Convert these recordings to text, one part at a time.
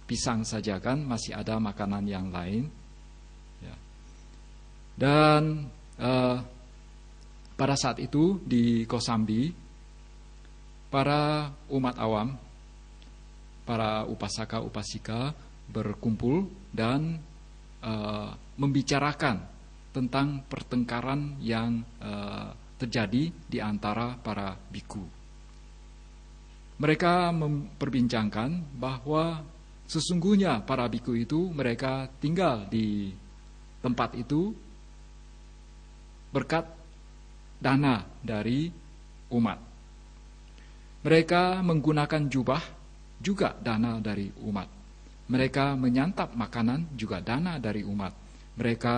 pisang saja kan, masih ada makanan yang lain. Ya. Dan pada saat itu di Kosambi, para umat awam, para upasaka upasika berkumpul dan membicarakan tentang pertengkaran yang terjadi di antara para biku. Mereka memperbincangkan bahwa sesungguhnya para biku itu mereka tinggal di tempat itu berkat dana dari umat. Mereka menggunakan jubah juga dana dari umat. Mereka menyantap makanan juga dana dari umat. Mereka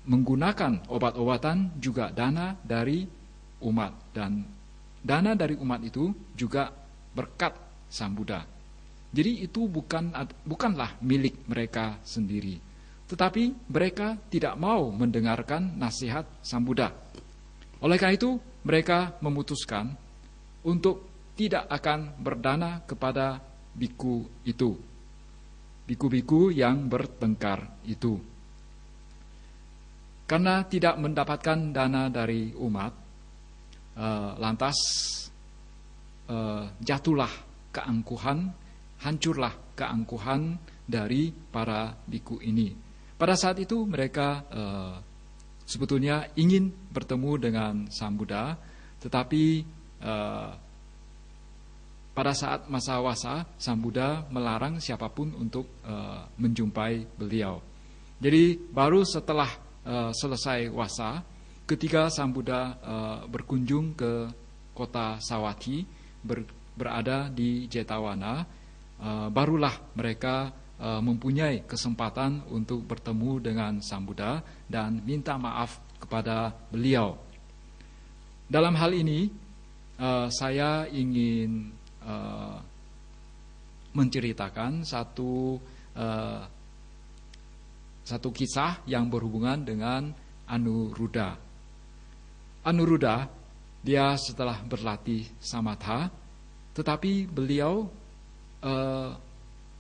menggunakan obat-obatan juga dana dari umat. Dan dana dari umat itu juga berkat Sang Buddha. Jadi itu bukanlah milik mereka sendiri. Tetapi mereka tidak mau mendengarkan nasihat Sang Buddha. Oleh karena itu mereka memutuskan untuk tidak akan berdana kepada biku itu, biku-biku yang bertengkar itu. Karena tidak mendapatkan dana dari umat, lantas jatuhlah keangkuhan, hancurlah keangkuhan dari para biku ini. Pada saat itu mereka sebetulnya ingin bertemu dengan Sang Buddha, tetapi pada saat masa wasa, Sang Buddha melarang siapapun untuk menjumpai beliau. Jadi baru setelah selesai wasa, ketika Sang Buddha berkunjung ke kota Sawathi, berada di Jetawana, barulah mereka mempunyai kesempatan untuk bertemu dengan Sang Buddha dan minta maaf kepada beliau. Dalam hal ini, saya ingin menceritakan satu kisah yang berhubungan dengan Anuruddha. Anuruddha, dia setelah berlatih samatha, tetapi beliau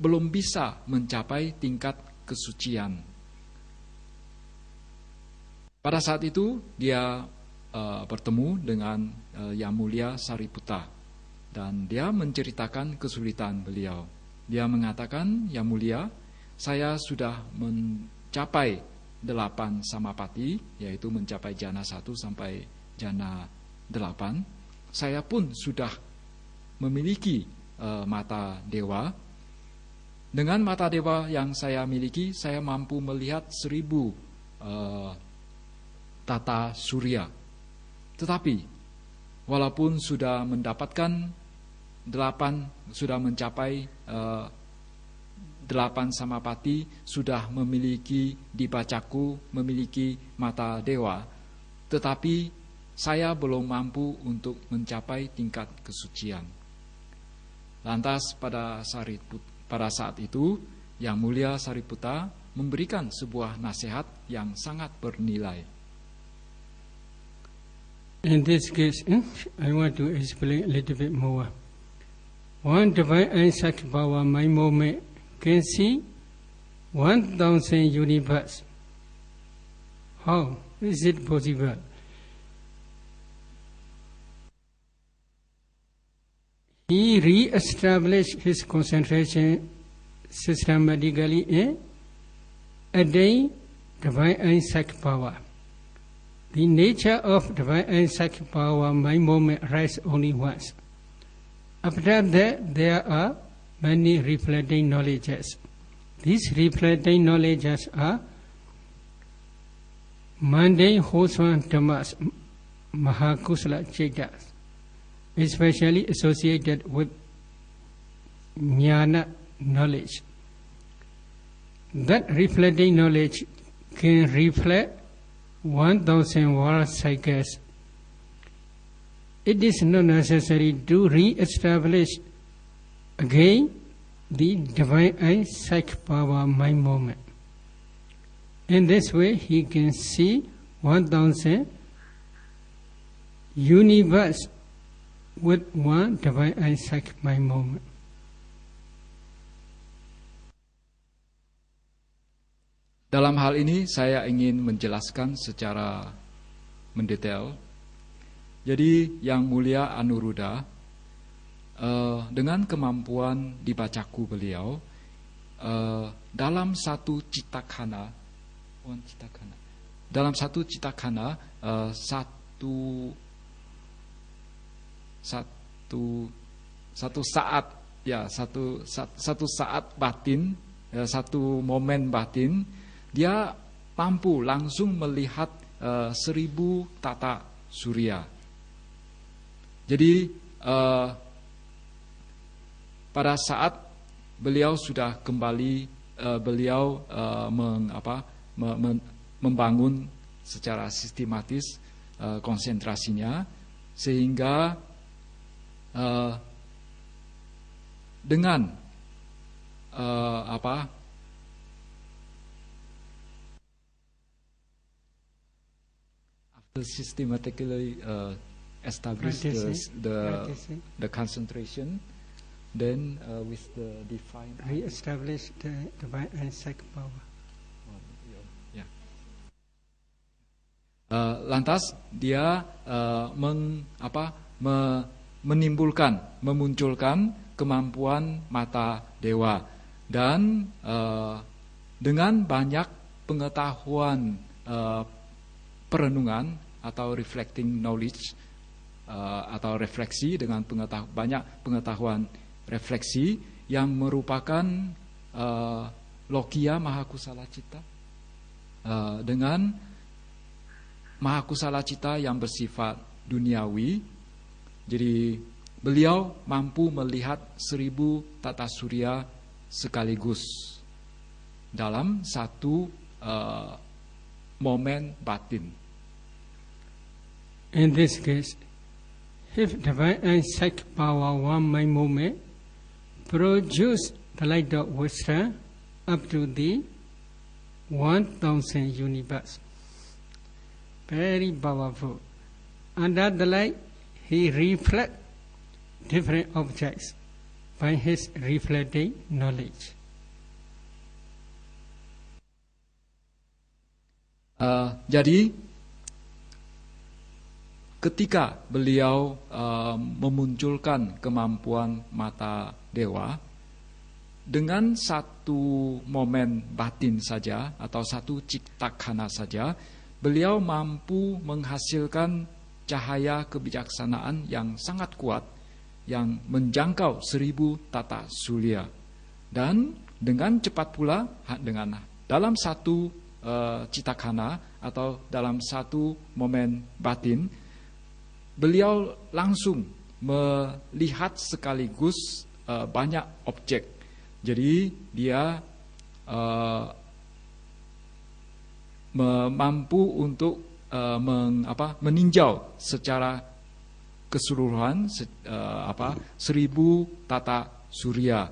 belum bisa mencapai tingkat kesucian. Pada saat itu dia bertemu dengan Yang Mulia Sariputta. Dan dia menceritakan kesulitan beliau. Dia mengatakan, Yang Mulia, saya sudah mencapai 8 samapati, yaitu mencapai jana 1 sampai jana 8. Saya pun sudah memiliki mata dewa. Dengan mata dewa yang saya miliki, saya mampu melihat 1000 tata surya. Tetapi, walaupun sudah mendapatkan 8, sudah mencapai 8 samapati, sudah memiliki dibacaku, memiliki mata dewa, tetapi saya belum mampu untuk mencapai tingkat kesucian. Lantas pada saat itu, Yang Mulia Sariputta memberikan sebuah nasihat yang sangat bernilai. In this case, I want to explain a little bit more. One divine Isaac power, my moment, can see 1,000 universe. How is it possible? He re-established his concentration systematically in a day divine Isaac power. The nature of divine Isaac power, my moment, rises only once. After that, there are many reflecting knowledges. These reflecting knowledges are mundane wholesome dhammas, mahakusala citas, especially associated with jnana knowledge. That reflecting knowledge can reflect 1,000 world cycles. It is not necessary to re-establish again the divine Isaac power mind moment. In this way, he can see 1,000 universe with one divine Isaac mind moment. Dalam hal ini saya ingin menjelaskan secara mendetail. Jadi Yang Mulia Anuruddha dengan kemampuan dibacaku beliau dalam satu citakhana, satu saat batin, satu momen batin, dia mampu langsung melihat 1000 tata surya. Jadi pada saat beliau sudah kembali, beliau membangun secara sistematis konsentrasinya, sehingga dengan after systematically establish the concentration, then with the divine re-establish the divine and psychic power. Lantas dia memunculkan kemampuan mata dewa, dan dengan banyak pengetahuan perenungan atau reflecting knowledge, atau refleksi, dengan banyak pengetahuan refleksi yang merupakan Lokiya Mahakusala Citta, dengan Mahakusala Citta yang bersifat duniawi. Jadi beliau mampu melihat 1000 tata surya sekaligus dalam satu momen batin. In this case, if divine and psychic power one mind moment produce the light of wisdom up to the 1000 universe, very powerful. Under the light, he reflects different objects by his reflecting knowledge. Jadi ketika beliau memunculkan kemampuan mata dewa, dengan satu momen batin saja atau satu citakhana saja, beliau mampu menghasilkan cahaya kebijaksanaan yang sangat kuat, yang menjangkau 1000 tata surya. Dan dengan cepat pula, dalam satu citakhana atau dalam satu momen batin, beliau langsung melihat sekaligus banyak objek. Jadi dia mampu untuk meninjau secara keseluruhan 1000 tata surya.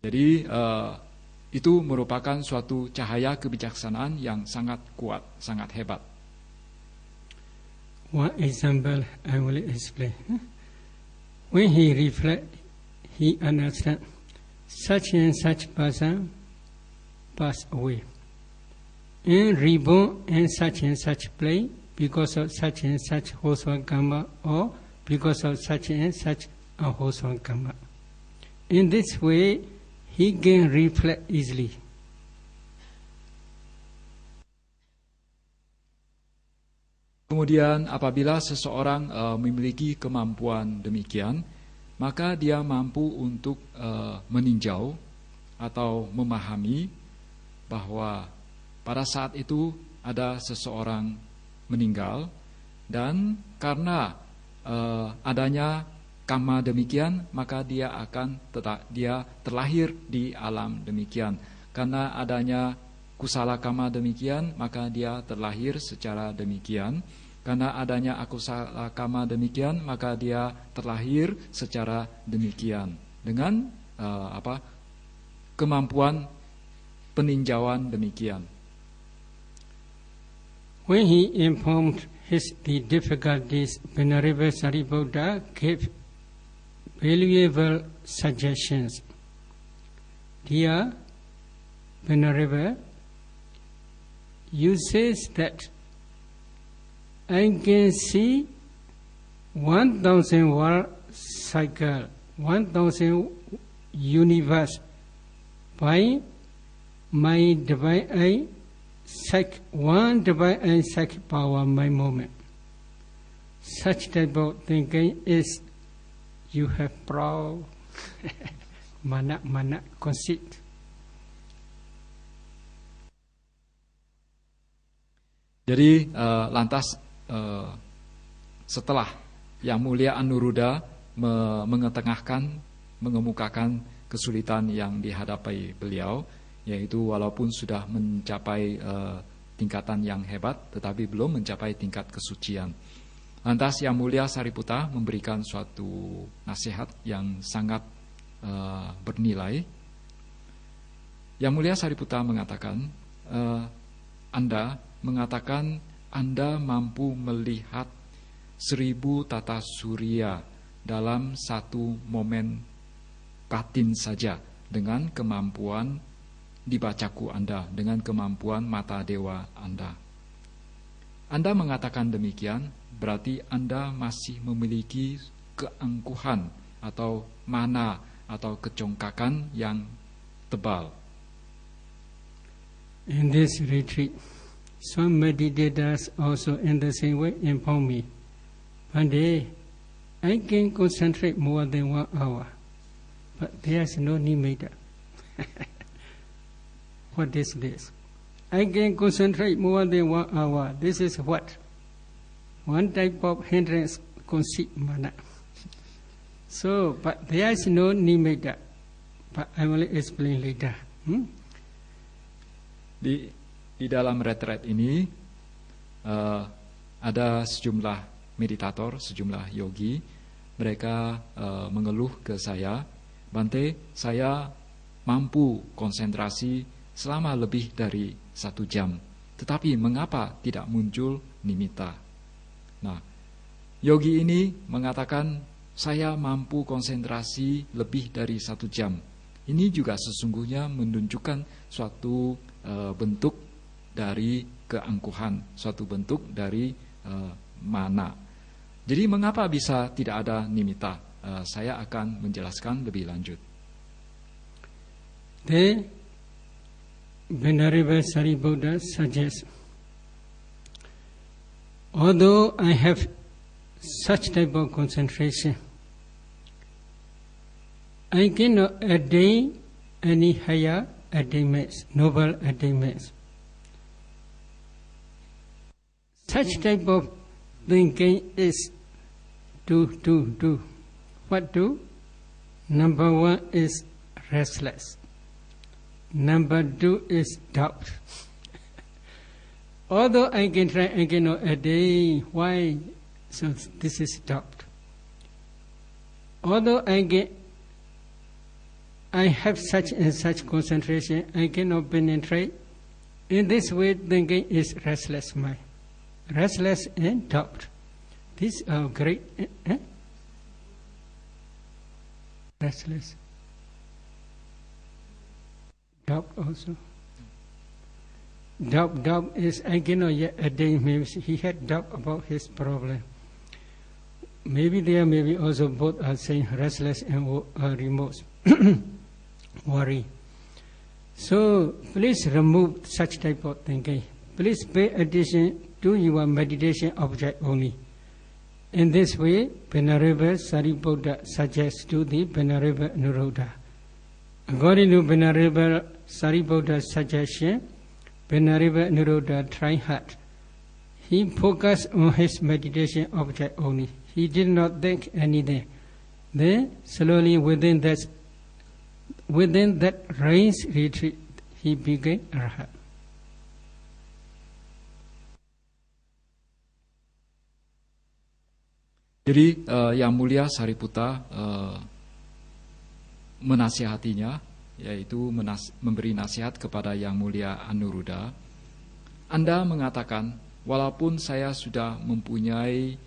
Jadi itu merupakan suatu cahaya kebijaksanaan yang sangat kuat, sangat hebat. One example I will explain. When he reflects, he understands such and such person passed away and reborn in such and such place because of such and such wholesome karma, or because of such and such unwholesome karma. In this way, he can reflect easily. Kemudian apabila seseorang memiliki kemampuan demikian, maka dia mampu untuk meninjau atau memahami bahwa pada saat itu ada seseorang meninggal, dan karena adanya karma demikian, maka dia terlahir di alam demikian. Karena adanya kusala karma demikian, maka dia terlahir secara demikian. Karena adanya akusala karma demikian, maka dia terlahir secara demikian. Dengan kemampuan peninjauan demikian. When he informed the difficulties, Venerable Sariputta gave valuable suggestions. Dia Venerable, you says that I can see 1,000 world cycle, 1,000 universe by my divine eye, one divine eye psychic power, my moment. Such type of thinking is you have proud, mana, conceit. Jadi lantas setelah Yang Mulia Anuruddha mengetengahkan, mengemukakan kesulitan yang dihadapi beliau, yaitu walaupun sudah mencapai tingkatan yang hebat, tetapi belum mencapai tingkat kesucian. Lantas Yang Mulia Sariputta memberikan suatu nasihat yang sangat bernilai. Yang Mulia Sariputta mengatakan, Anda mengatakan Anda mampu melihat 1000 tata surya dalam satu momen batin saja dengan kemampuan dibacaku Anda, dengan kemampuan mata dewa Anda. Anda mengatakan demikian, berarti Anda masih memiliki keangkuhan atau mana atau kecongkakan yang tebal. In this retreat, some meditators also in the same way inform me, Bhante, I can concentrate more than 1 hour, but there's no nimitta. What is this? I can concentrate more than 1 hour. This is what? One type of hindrance, conceit, mana. So, but there is no nimitta. But I will explain later. Di dalam retret ini ada sejumlah meditator, sejumlah yogi. Mereka mengeluh ke saya, Bhante, saya mampu konsentrasi selama lebih dari 1 jam. Tetapi mengapa tidak muncul nimitta? Nah, yogi ini mengatakan, saya mampu konsentrasi lebih dari 1 jam. Ini juga sesungguhnya menunjukkan suatu bentuk dari keangkuhan, suatu bentuk dari mana. Jadi mengapa bisa tidak ada nimitta? Saya akan menjelaskan lebih lanjut. Then Venerable Sariputta suggests, although I have such type of concentration, I cannot attain any higher attainments, noble attainments. Such type of thinking is what do? Number 1 is restless. Number 2 is doubt. Although I can try, I cannot attain. Why? So this is doubt. Although I have such and such concentration, I cannot penetrate. In this way, thinking is restless mind. Restless and doubt. These are great. Restless. Doubt also. Doubt is, I cannot yet attain. Maybe he had doubt about his problem. Maybe there, maybe also both are saying restless and remorse. Worry. So please remove such type of thinking. Please pay attention to your meditation object only. In this way, Venerable Sariputta suggests to the Venerable Anuruddha. According to Venerable Sariputta's suggestion, Venerable Anuruddha tried hard. He focused on his meditation object only. He did not think anything. Then, slowly within that range retreat, he became Arhat. Jadi Yang Mulia Sariputta menasihatinya, yaitu memberi nasihat kepada Yang Mulia Anuruddha. Anda mengatakan, walaupun saya sudah mempunyai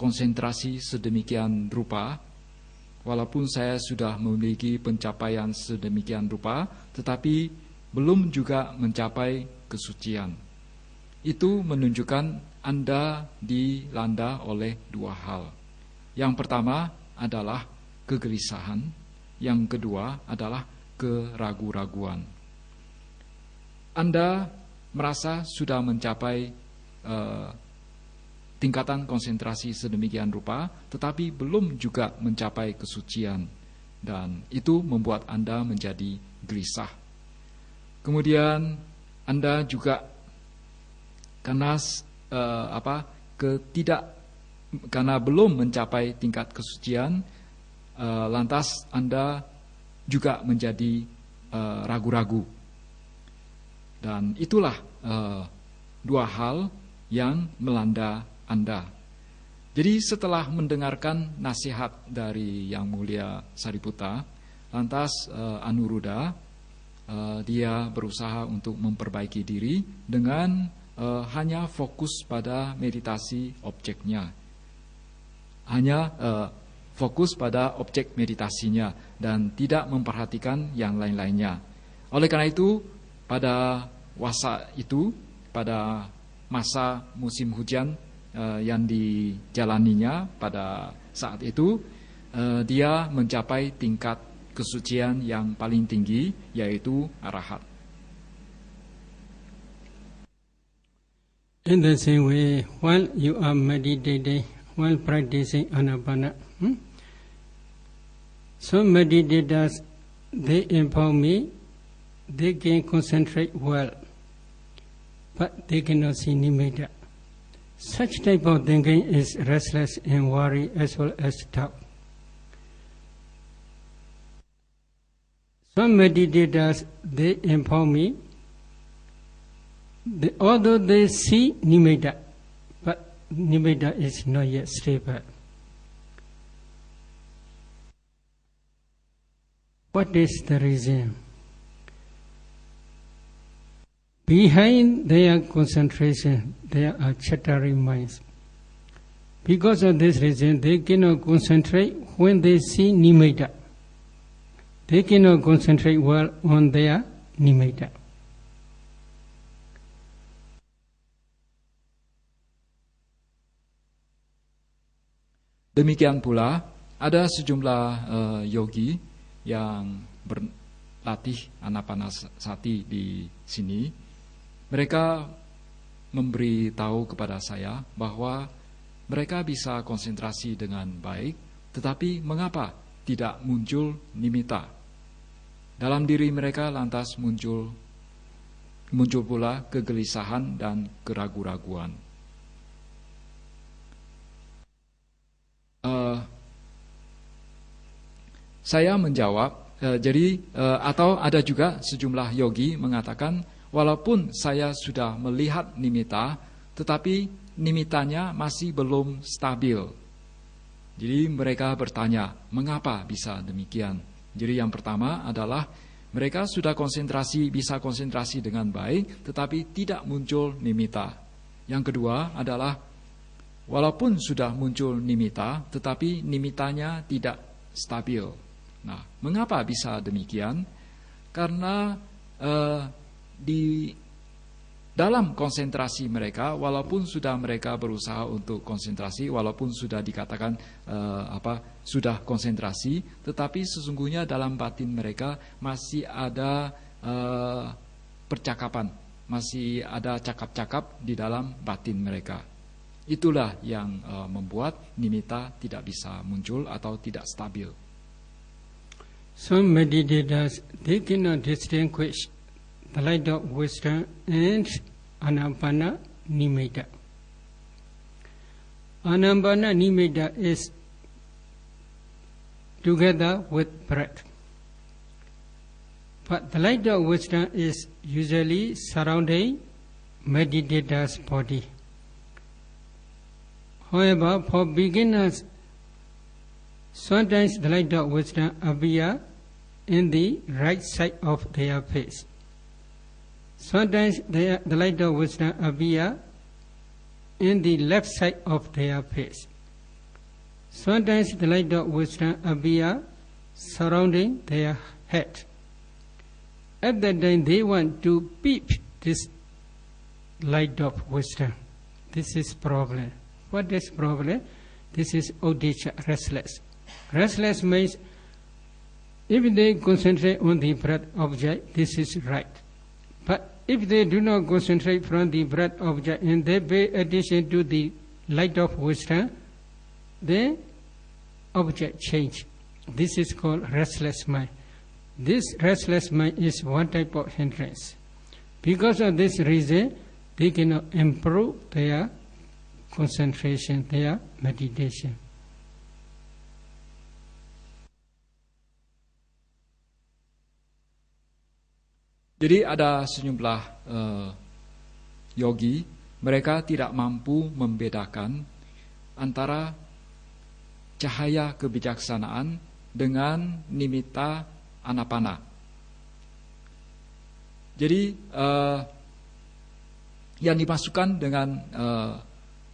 konsentrasi sedemikian rupa, walaupun saya sudah memiliki pencapaian sedemikian rupa, tetapi belum juga mencapai kesucian. Itu menunjukkan Anda dilanda oleh dua hal. Yang pertama adalah kegelisahan, yang kedua adalah keraguan-raguan. Anda merasa sudah mencapai tingkatan konsentrasi sedemikian rupa, tetapi belum juga mencapai kesucian, dan itu membuat Anda menjadi gelisah. Kemudian Anda juga karena karena belum mencapai tingkat kesucian, lantas Anda juga menjadi ragu-ragu. Dan itulah dua hal yang melanda Anda. Jadi setelah mendengarkan nasihat dari Yang Mulia Sariputta, lantas Anuruddha dia berusaha untuk memperbaiki diri dengan hanya fokus pada meditasi objeknya. Hanya fokus pada objek meditasinya dan tidak memperhatikan yang lain-lainnya. Oleh karena itu, pada masa musim hujan yang dijalaninya pada saat itu, dia mencapai tingkat kesucian yang paling tinggi, yaitu arahat. In the same way, while you are meditating, while practicing Anapana, some meditators, they inform me, they can concentrate well, but they cannot see nimitta. Such type of thinking is restless and worry as well as doubt. Some meditators, they inform me, although they see nimitta, but nimitta is not yet stable. What is the reason? Behind their concentration, there are chattering minds. Because of this reason, they cannot concentrate when they see nimitta. They cannot concentrate well on their nimitta. Demikian pula, ada sejumlah yogi yang berlatih anapanasati di sini. Mereka memberi tahu kepada saya bahwa mereka bisa konsentrasi dengan baik, tetapi mengapa tidak muncul nimitta? Dalam diri mereka lantas muncul pula kegelisahan dan keraguan-raguan. Saya menjawab, atau ada juga sejumlah yogi mengatakan, walaupun saya sudah melihat nimitta, tetapi nimittanya masih belum stabil. Jadi mereka bertanya, mengapa bisa demikian? Jadi yang pertama adalah mereka sudah bisa konsentrasi dengan baik, tetapi tidak muncul nimitta. Yang kedua adalah walaupun sudah muncul nimitta, tetapi nimittanya tidak stabil. Nah, mengapa bisa demikian? Karena di dalam konsentrasi mereka, walaupun sudah mereka berusaha untuk konsentrasi, walaupun sudah dikatakan sudah konsentrasi, tetapi sesungguhnya dalam batin mereka masih ada percakapan, masih ada cakap-cakap di dalam batin mereka. Itulah yang membuat nimitta tidak bisa muncul atau tidak stabil. Some meditators, they cannot distinguish the light of wisdom and Anapana nimitta. Anapana nimitta is together with breath. But the light of wisdom is usually surrounding meditator's body. However, for beginners, sometimes the light of wisdom appears in the right side of their face. Sometimes the light of wisdom appears in the left side of their face. Sometimes the light of wisdom appear surrounding their head. At that time they want to peep this light of wisdom. This is problem. What is problem? This is uddhacca, restless. Restless means if they concentrate on the breath object, this is right. But if they do not concentrate from the breath object and they pay attention to the light of wisdom, then object change. This is called restless mind. This restless mind is one type of hindrance. Because of this reason, they cannot improve their concentration, their meditation. Jadi ada sejumlah yogi, mereka tidak mampu membedakan antara cahaya kebijaksanaan dengan nimitta anapana. Jadi yang dimasukkan dengan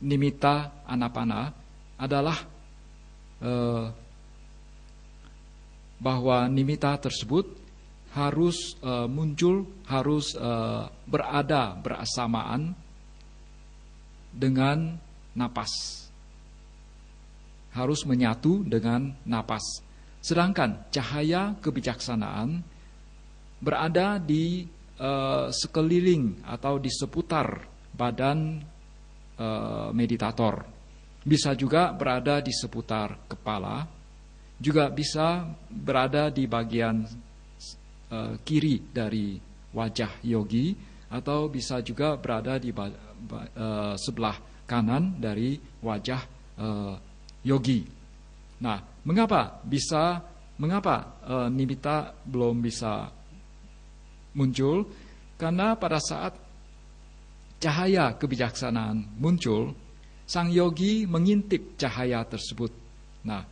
nimitta anapana adalah bahwa nimitta tersebut harus muncul, harus berada bersamaan dengan napas, harus menyatu dengan napas. Sedangkan cahaya kebijaksanaan berada di sekeliling atau di seputar badan meditator. Bisa juga berada di seputar kepala, juga bisa berada di bagian kiri dari wajah yogi, atau bisa juga berada di sebelah kanan dari wajah yogi. Nah, mengapa nimitta belum bisa muncul? Karena pada saat cahaya kebijaksanaan muncul, sang yogi mengintip cahaya tersebut. Nah,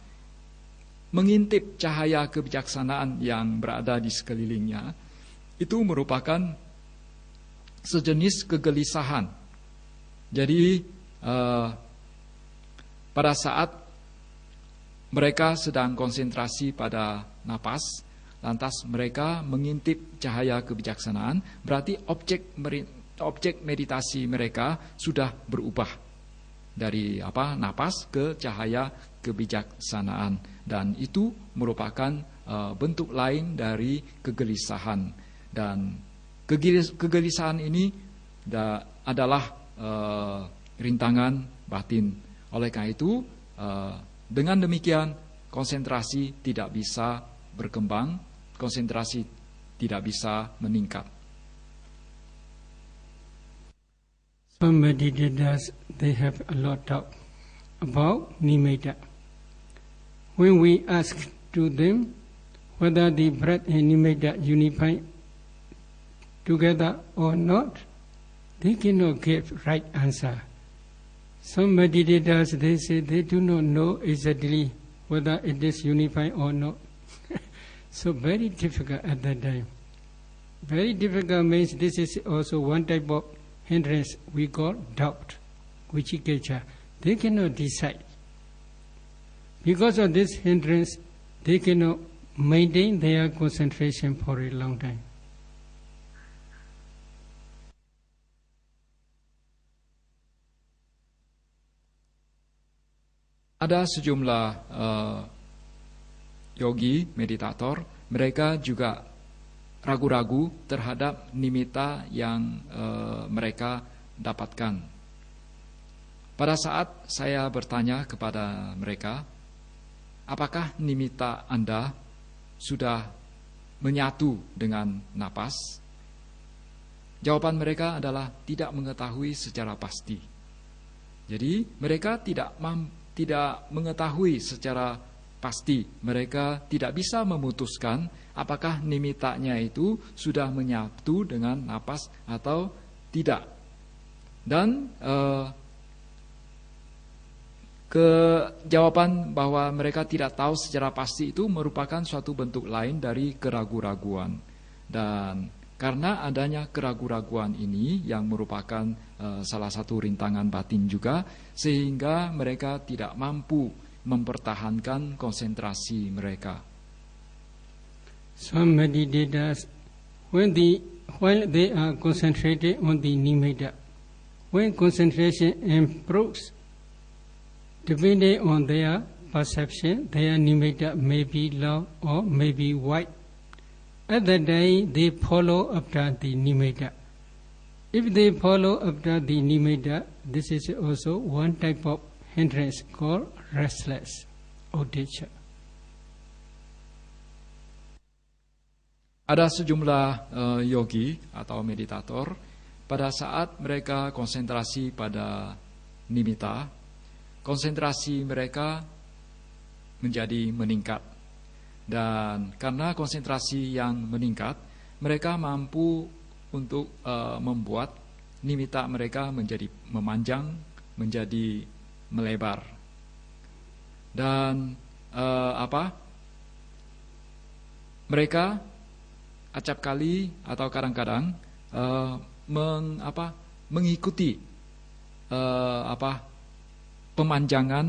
mengintip cahaya kebijaksanaan yang berada di sekelilingnya itu merupakan sejenis kegelisahan. Jadi pada saat mereka sedang konsentrasi pada napas, lantas mereka mengintip cahaya kebijaksanaan, berarti objek meditasi mereka sudah berubah dari napas ke cahaya kebijaksanaan, dan itu merupakan bentuk lain dari kegelisahan, dan kegelisahan ini adalah rintangan batin. Oleh karena itu dengan demikian konsentrasi tidak bisa berkembang, konsentrasi tidak bisa meningkat. Some meditators, they have a lot of about nimitta. When we ask to them whether the breath and nimitta unify together or not, they cannot give right answer. Some meditators, they say they do not know exactly whether it is unified or not. So very difficult at that time. Very difficult means this is also one type of hindrance we call doubt, vicikiccha. They cannot decide. Because of this hindrance, they cannot maintain their concentration for a long time. Ada sejumlah yogi, meditator, mereka juga ragu-ragu terhadap nimitta yang mereka dapatkan. Pada saat saya bertanya kepada mereka, apakah nimitta Anda sudah menyatu dengan napas? Jawaban mereka adalah tidak mengetahui secara pasti. Jadi mereka tidak mengetahui secara pasti. Mereka tidak bisa memutuskan apakah nimittanya itu sudah menyatu dengan napas atau tidak. Dan jawaban bahwa mereka tidak tahu secara pasti itu merupakan suatu bentuk lain dari keraguan-raguan. Dan karena adanya keraguan-raguan ini yang merupakan salah satu rintangan batin juga, sehingga mereka tidak mampu mempertahankan konsentrasi mereka. Some meditators, while they are concentrated on the nimitta, when concentration improves, depending on their perception, their nimitta may be long or may be wide. At that time, they follow after the nimitta. If they follow after the nimitta, this is also one type of hindrance called restless uddhacca. Ada sejumlah yogi atau meditator pada saat mereka konsentrasi pada nimitta, konsentrasi mereka menjadi meningkat. Dan karena konsentrasi yang meningkat, mereka mampu untuk membuat nimitta mereka menjadi memanjang, menjadi melebar. Dan mereka acap kali atau kadang-kadang mengikuti pemanjangan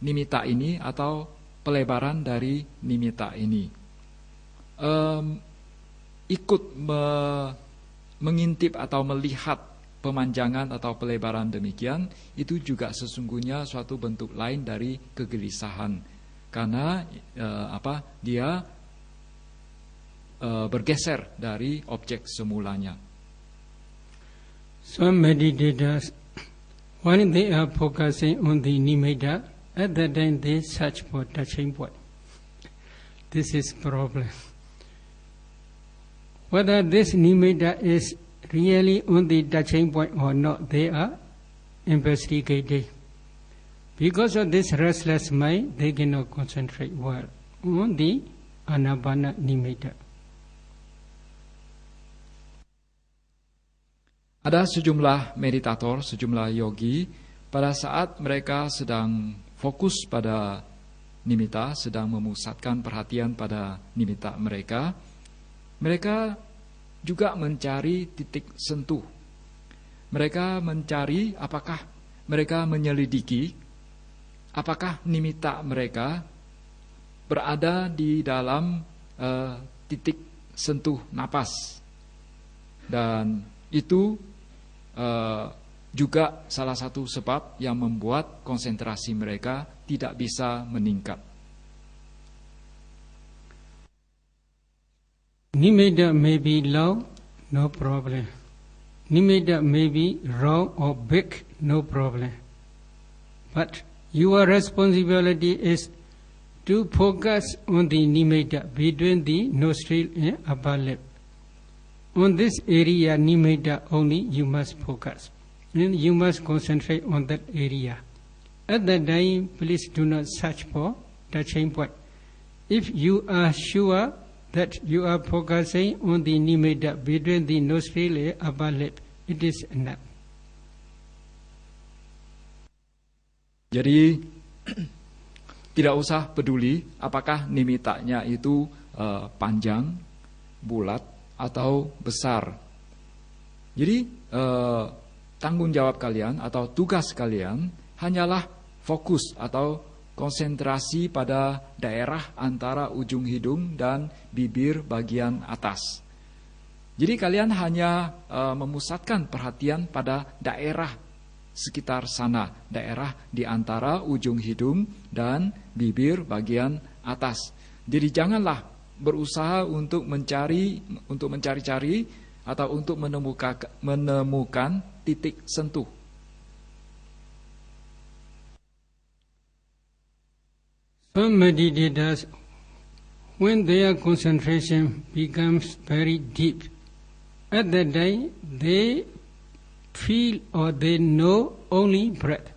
nimitta ini atau pelebaran dari nimitta ini. Ikut mengintip atau melihat pemanjangan atau pelebaran demikian, itu juga sesungguhnya suatu bentuk lain dari kegelisahan. Karena dia bergeser dari objek semulanya. Some meditators, when they are focusing on the nimitta, at that time they search for touching point. This is problem. Whether this nimitta is really on the touching point or not, they are investigating. Because of this restless mind, they cannot concentrate well on the anapana nimitta. Ada sejumlah meditator, sejumlah yogi, pada saat mereka sedang fokus pada nimitta, sedang memusatkan perhatian pada nimitta mereka, mereka juga mencari titik sentuh. Mereka mencari apakah mereka menyelidiki, apakah nimitta mereka berada di dalam titik sentuh napas. Dan itu juga salah satu sebab yang membuat konsentrasi mereka tidak bisa meningkat. Nimitta may be long, no problem. Nimitta may be round or big, no problem. But your responsibility is to focus on the nimitta between the nostril and upper lip. On this area, nimitta only you must focus. And you must concentrate on that area. At that time, please do not search for touching point. If you are sure that you are focusing on the nimitta between the nostril and upper lip, it is enough. Jadi tidak usah peduli apakah nimittanya itu panjang, bulat, atau besar. Jadi tanggung jawab kalian atau tugas kalian hanyalah fokus atau konsentrasi pada daerah antara ujung hidung dan bibir bagian atas. Jadi kalian hanya memusatkan perhatian pada daerah sekitar sana, daerah di antara ujung hidung dan bibir bagian atas. Jadi janganlah berusaha untuk mencari-cari atau untuk menemukan titik sentuh. Some meditators, when their concentration becomes very deep, at that time they feel or they know only breath.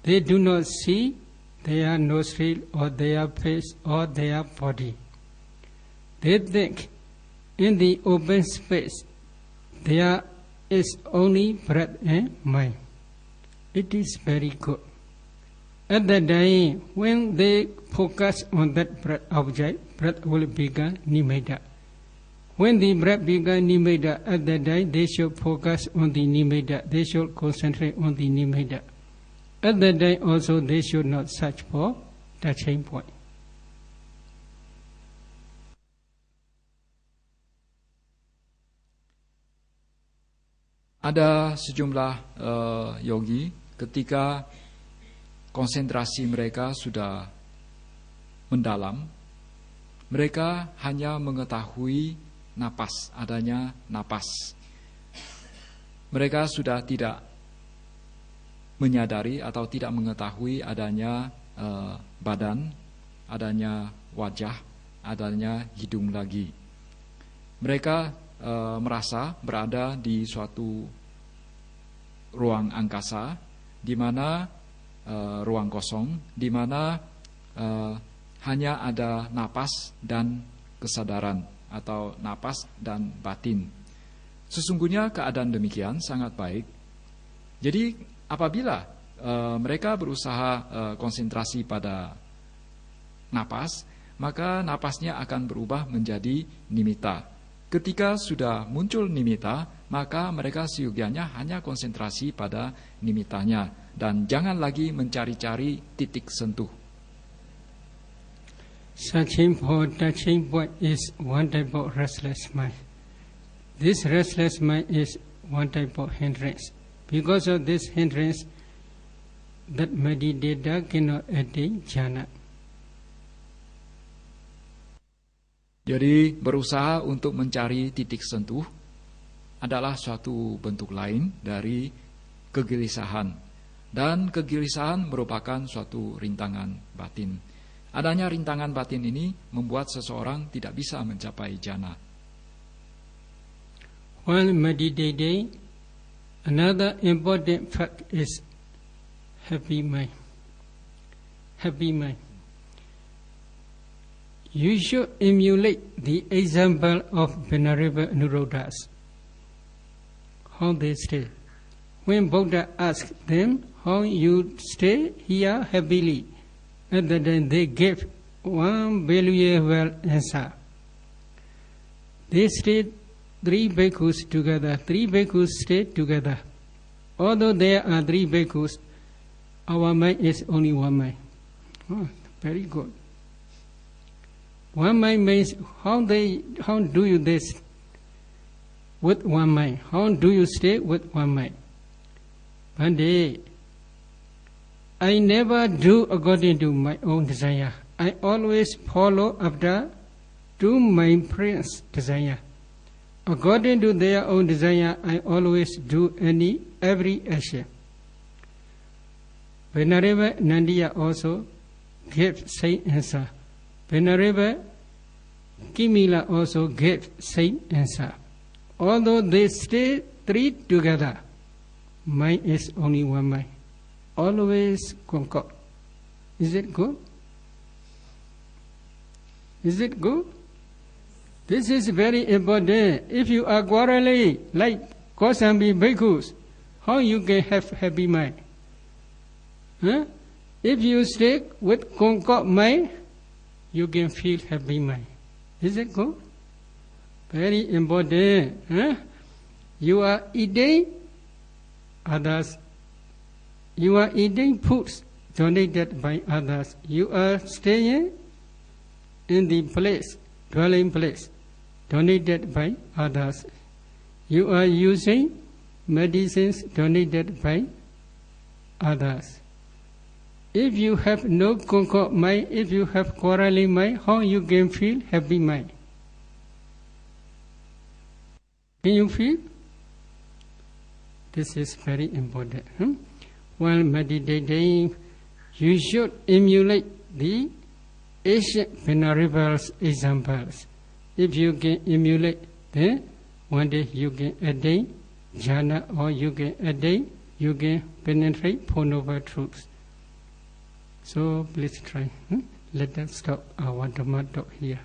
They do not see their nostril or their face or their body. They think in the open space there is only breath and mind. It is very good. At that time, when they focus on that breath object, breath will become nimitta. When the breath becomes nimitta, at that time they should focus on the nimitta. They should concentrate on the nimitta. At that time also they should not search for touching point. Ada sejumlah yogi ketika konsentrasi mereka sudah mendalam, mereka hanya mengetahui napas, adanya napas. Mereka sudah tidak menyadari atau tidak mengetahui adanya badan, adanya wajah, adanya hidung lagi. Mereka merasa berada di suatu ruang angkasa, di mana ruang kosong, di mana hanya ada napas dan kesadaran, atau napas dan batin. Sesungguhnya keadaan demikian sangat baik. Jadi apabila mereka berusaha konsentrasi pada napas, maka napasnya akan berubah menjadi nimitta. Ketika sudah muncul nimitta, maka mereka seyogianya hanya konsentrasi pada nimittanya dan jangan lagi mencari-cari titik sentuh. Searching for touching point is one type of restless mind. This restless mind is one type of hindrance. Because of this hindrance, that meditator cannot attain jhana. Jadi berusaha untuk mencari titik sentuh adalah suatu bentuk lain dari kegelisahan. Dan kegelisahan merupakan suatu rintangan batin. Adanya rintangan batin ini membuat seseorang tidak bisa mencapai jhana. While meditating, another important fact is happy mind. Happy mind. You should emulate the example of Venerable Anuruddhas. How they stay. When Buddha asked them how you stay here happily, at that time they gave one valuable answer. They stayed 3 bhikkhus together. 3 bhikkhus stayed together. Although there are 3 bhikkhus, our mind is only one mind. Oh, very good. One mind means how do you this with one mind? How do you stay with one mind? One day, I never do according to my own desire. I always follow after to my friends' desire. According to their own desire, I always do every action. Venerable Nandiya also gave same answer. Venerable Kimila also gave same answer. Although they stay 3 together, mind is only one mind. Always concord. Is it good? Is it good? This is very important. If you are quarreling like Kosambi bhikkhus, how you can have happy mind? Huh? If you stick with concord mind, you can feel happy mind. Is it good? Very important. Huh? You are eating others. You are eating foods donated by others. You are staying in the place, dwelling place, donated by others. You are using medicines donated by others. If you have no concord mind, if you have quarreling mind, how you can feel happy mind? Can you feel? This is very important. While meditating, you should emulate the ancient venerables examples. If you can emulate, then one day you can attain jhana, or you can penetrate Four Noble Truths. So please try. Let us stop our Dhamma talk here.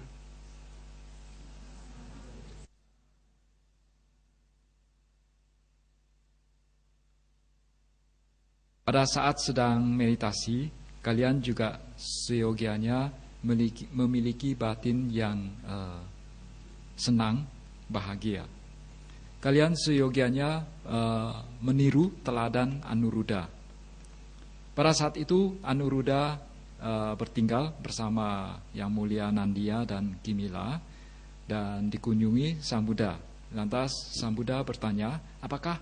Pada saat sedang meditasi, kalian juga seyogianya memiliki batin yang senang, bahagia. Kalian seyogianya meniru teladan Anuruddha. Pada saat itu Anuruddha bertinggal bersama Yang Mulia Nandia dan Kimila dan dikunjungi Sang Buddha. Lantas Sang Buddha bertanya, apakah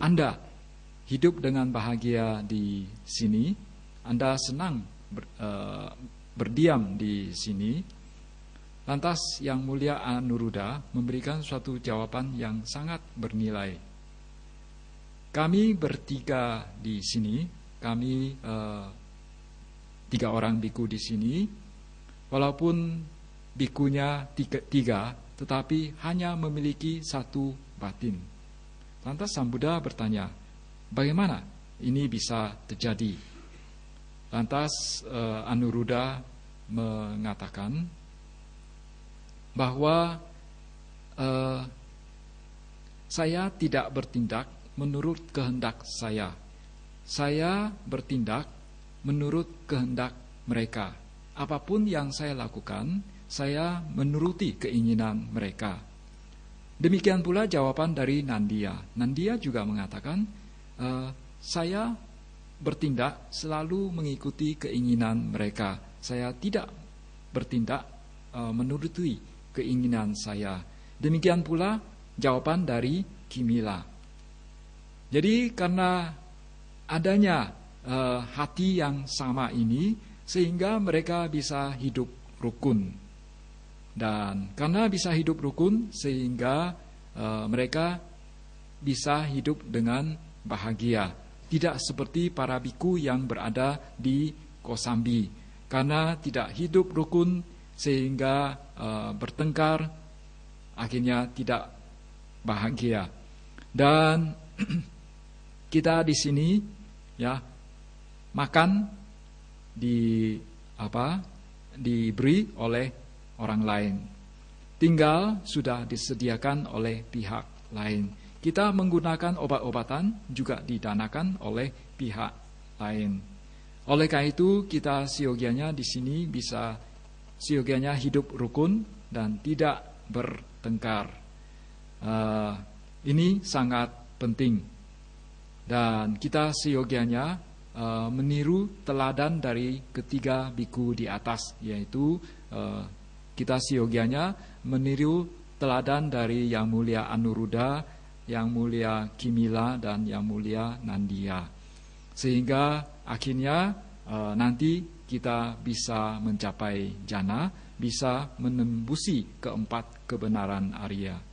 Anda hidup dengan bahagia di sini? Anda senang berdiam di sini? Lantas Yang Mulia Anuruddha memberikan suatu jawaban yang sangat bernilai. Kami bertiga di sini, kami 3 orang biku di sini, walaupun bikunya tiga, tetapi hanya memiliki 1 batin. Lantas Sang Buddha bertanya, bagaimana ini bisa terjadi? Lantas Anuruddha mengatakan bahwa saya tidak bertindak menurut kehendak saya. Saya bertindak menurut kehendak mereka. Apapun yang saya lakukan, saya menuruti keinginan mereka. Demikian pula jawaban dari Nandia. Nandia juga mengatakan, saya bertindak selalu mengikuti keinginan mereka. Saya tidak bertindak menuruti keinginan saya. Demikian pula jawaban dari Kimila. Jadi karena adanya hati yang sama ini, sehingga mereka bisa hidup rukun. Dan karena bisa hidup rukun, sehingga mereka bisa hidup dengan bahagia. Tidak seperti para biku yang berada di Kosambi. Karena tidak hidup rukun, sehingga bertengkar, akhirnya tidak bahagia. Dan kita di sini ya makan diberi oleh orang lain. Tinggal sudah disediakan oleh pihak lain. Kita menggunakan obat-obatan juga didanakan oleh pihak lain. Oleh karena itu kita siogianya di sini bisa siogianya hidup rukun dan tidak bertengkar. Ini sangat penting. Dan kita seyogianya meniru teladan dari ketiga biku di atas, yaitu kita seyogianya meniru teladan dari Yang Mulia Anuruddha, Yang Mulia Kimila, dan Yang Mulia Nandia. Sehingga akhirnya nanti kita bisa mencapai jana, bisa menembusi keempat kebenaran Arya.